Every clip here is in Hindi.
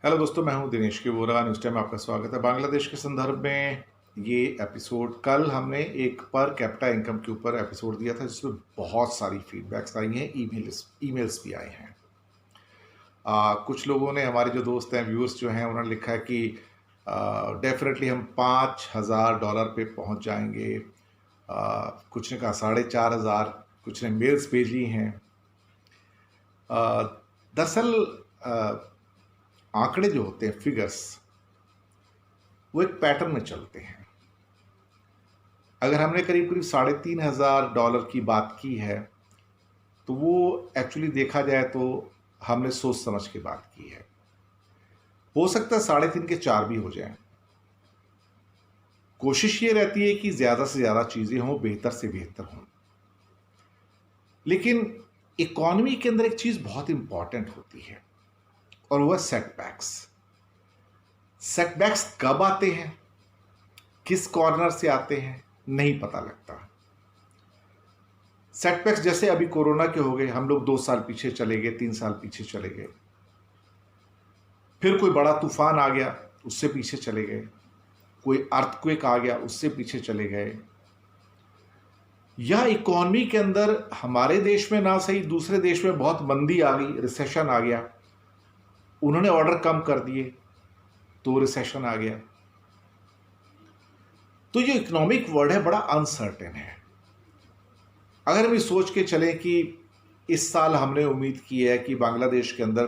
हेलो दोस्तों, मैं हूं दिनेश के वोरा। न्यूज़ टाइम में आपका स्वागत है। बांग्लादेश के संदर्भ में ये एपिसोड, कल हमने एक पर कैपिटा इनकम के ऊपर एपिसोड दिया था जिसमें बहुत सारी फीडबैक्स आई हैं, ईमेल्स भी आए हैं। कुछ लोगों ने, हमारे जो दोस्त हैं, व्यूअर्स जो हैं, उन्होंने लिखा है कि डेफिनेटली हम $5,000 पे पहुंच जाएंगे। कुछ ने कहा 4,500, कुछ ने मेल्स भेजी हैं। दरअसल आंकड़े जो होते हैं, फिगर्स, वो एक पैटर्न में चलते हैं। अगर हमने करीब करीब $3,500 की बात की है, तो वो एक्चुअली देखा जाए तो हमने सोच समझ के बात की है। हो सकता है 3.5 के 4 भी हो जाएं। कोशिश ये रहती है कि ज़्यादा से ज़्यादा चीज़ें हों, बेहतर से बेहतर हों। लेकिन इकॉनमी के अंदर एक चीज़ बहुत इंपॉर्टेंट होती है, और वह सेटबैक्स। सेटबैक्स कब आते हैं, किस कॉर्नर से आते हैं, नहीं पता लगता। सेटबैक्स जैसे अभी कोरोना के हो गए, हम लोग 2 साल पीछे चले गए, 3 साल पीछे चले गए। फिर कोई बड़ा तूफान आ गया, उससे पीछे चले गए। कोई अर्थक्वेक आ गया, उससे पीछे चले गए। या इकोनॉमी के अंदर हमारे देश में ना सही, दूसरे देश में बहुत मंदी आ गई, रिसेशन आ गया, उन्होंने ऑर्डर कम कर दिए तो रिसेशन आ गया। तो जो इकोनॉमिक वर्ड है बड़ा अनसर्टेन है। अगर हम ये सोच के चलें कि इस साल हमने उम्मीद की है कि बांग्लादेश के अंदर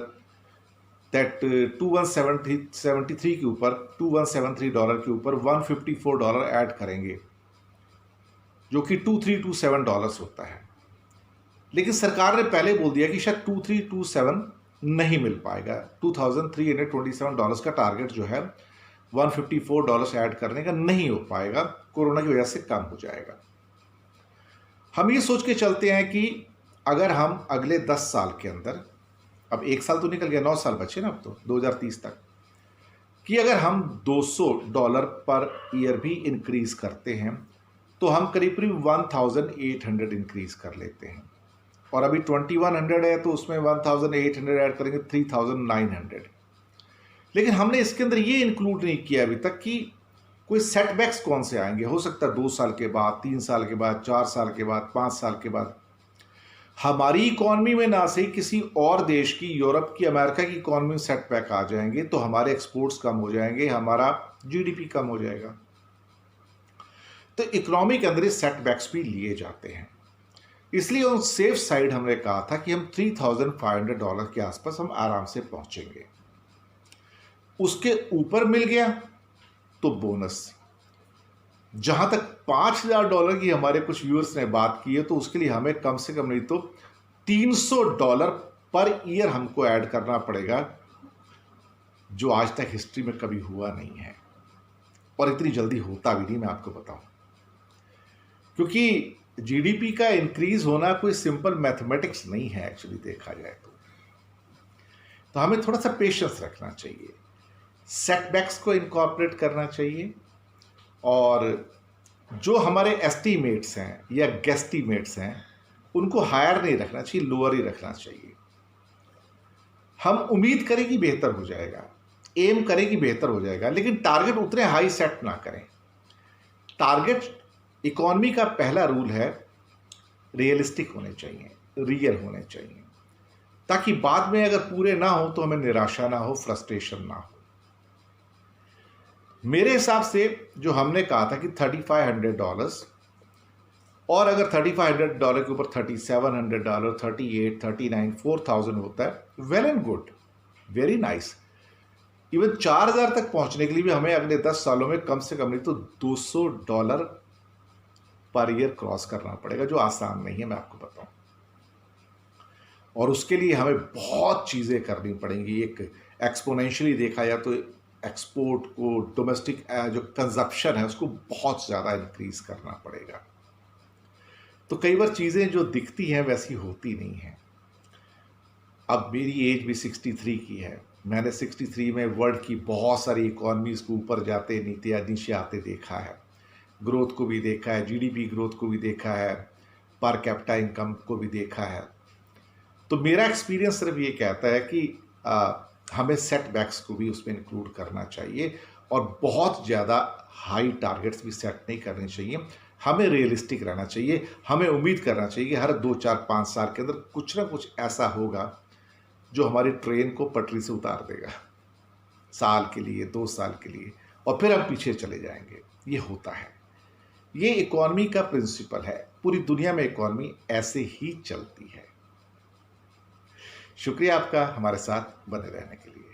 दैट $2173 के ऊपर, $2173 के ऊपर $154 ऐड करेंगे, जो कि $2327 होता है। लेकिन सरकार ने पहले बोल दिया कि शायद 2327 नहीं मिल पाएगा। $2327 का टारगेट जो है, $154 ऐड करने का नहीं हो पाएगा, कोरोना की वजह से कम हो जाएगा। हम ये सोच के चलते हैं कि अगर हम अगले 10 साल के अंदर, अब 1 साल तो निकल गया, 9 साल बचे ना अब तो 2030 तक, कि अगर हम $200 पर ईयर भी इंक्रीज करते हैं तो हम करीब करीब 1800 इंक्रीज कर लेते हैं। और अभी 2100 है तो उसमें 1800 ऐड करेंगे, 3900। लेकिन हमने इसके अंदर ये इंक्लूड नहीं किया अभी तक कि कोई सेटबैक्स कौन से आएंगे। हो सकता है 2 साल के बाद, 3 साल के बाद, 4 साल के बाद, 5 साल के बाद हमारी इकॉनमी में ना सही, किसी और देश की, यूरोप की, अमेरिका की इकॉनमी में सेटबैक आ जाएंगे तो हमारे एक्सपोर्ट्स कम हो जाएंगे, हमारा जीडीपी कम हो जाएगा। तो इकोनॉमी के अंदर सेटबैक्स भी लिए जाते हैं। इसलिए ऑन सेफ साइड हमने कहा था कि हम $3,500 के आसपास हम आराम से पहुंचेंगे। उसके ऊपर मिल गया तो बोनस। जहां तक $5,000 की हमारे कुछ व्यूअर्स ने बात की है, तो उसके लिए हमें कम से कम नहीं तो $300 पर ईयर हमको ऐड करना पड़ेगा, जो आज तक हिस्ट्री में कभी हुआ नहीं है, और इतनी जल्दी होता भी नहीं, मैं आपको बताऊं। क्योंकि जीडीपी का इंक्रीज होना कोई सिंपल मैथमेटिक्स नहीं है एक्चुअली देखा जाए तो हमें थोड़ा सा पेशेंस रखना चाहिए, सेटबैक्स को इनकॉर्पोरेट करना चाहिए, और जो हमारे एस्टीमेट्स हैं या गेस्टीमेट्स हैं उनको हायर नहीं रखना चाहिए, लोअर ही रखना चाहिए। हम उम्मीद करें कि बेहतर हो जाएगा, एम करें कि बेहतर हो जाएगा, लेकिन टारगेट उतने हाई सेट ना करें। टारगेट, इकॉनमी का पहला रूल है, रियलिस्टिक होने चाहिए, रियल होने चाहिए, ताकि बाद में अगर पूरे ना हो तो हमें निराशा ना हो, फ्रस्ट्रेशन ना हो। मेरे हिसाब से जो हमने कहा था कि $3,500, और अगर $3,500 के ऊपर $3,700, 38, 39, 4,000 होता है, well and good, very nice. Even 4,000 तक पहुंचने के लिए भी हमें अगले 10 सालों में कम से कम नहीं तो $200 पर ईयर क्रॉस करना पड़ेगा, जो आसान नहीं है, मैं आपको बताऊं। और उसके लिए हमें बहुत चीज़ें करनी पड़ेंगी। एक एक्सपोनेंशियली देखा जाए तो एक्सपोर्ट को, डोमेस्टिक जो कंजप्शन है उसको बहुत ज़्यादा इंक्रीज करना पड़ेगा। तो कई बार चीज़ें जो दिखती हैं वैसी होती नहीं हैं। अब मेरी एज भी 63 की है, मैंने 63 में वर्ल्ड की बहुत सारी इकॉनमीज़ को ऊपर जाते, नीचे आते देखा है, ग्रोथ को भी देखा है, जीडीपी ग्रोथ को भी देखा है, पर कैपिटा इनकम को भी देखा है। तो मेरा एक्सपीरियंस सिर्फ ये कहता है कि हमें सेटबैक्स को भी उसमें इंक्लूड करना चाहिए और बहुत ज़्यादा हाई टारगेट्स भी सेट नहीं करने चाहिए। हमें रियलिस्टिक रहना चाहिए, हमें उम्मीद करना चाहिए कि हर 2, 4, 5 साल के अंदर कुछ ना कुछ ऐसा होगा जो हमारी ट्रेन को पटरी से उतार देगा, साल के लिए, 2 साल के लिए, और फिर हम पीछे चले जाएंगे। ये होता है, ये इकॉनमी का प्रिंसिपल है, पूरी दुनिया में इकॉनमी ऐसे ही चलती है। शुक्रिया आपका हमारे साथ बने रहने के लिए।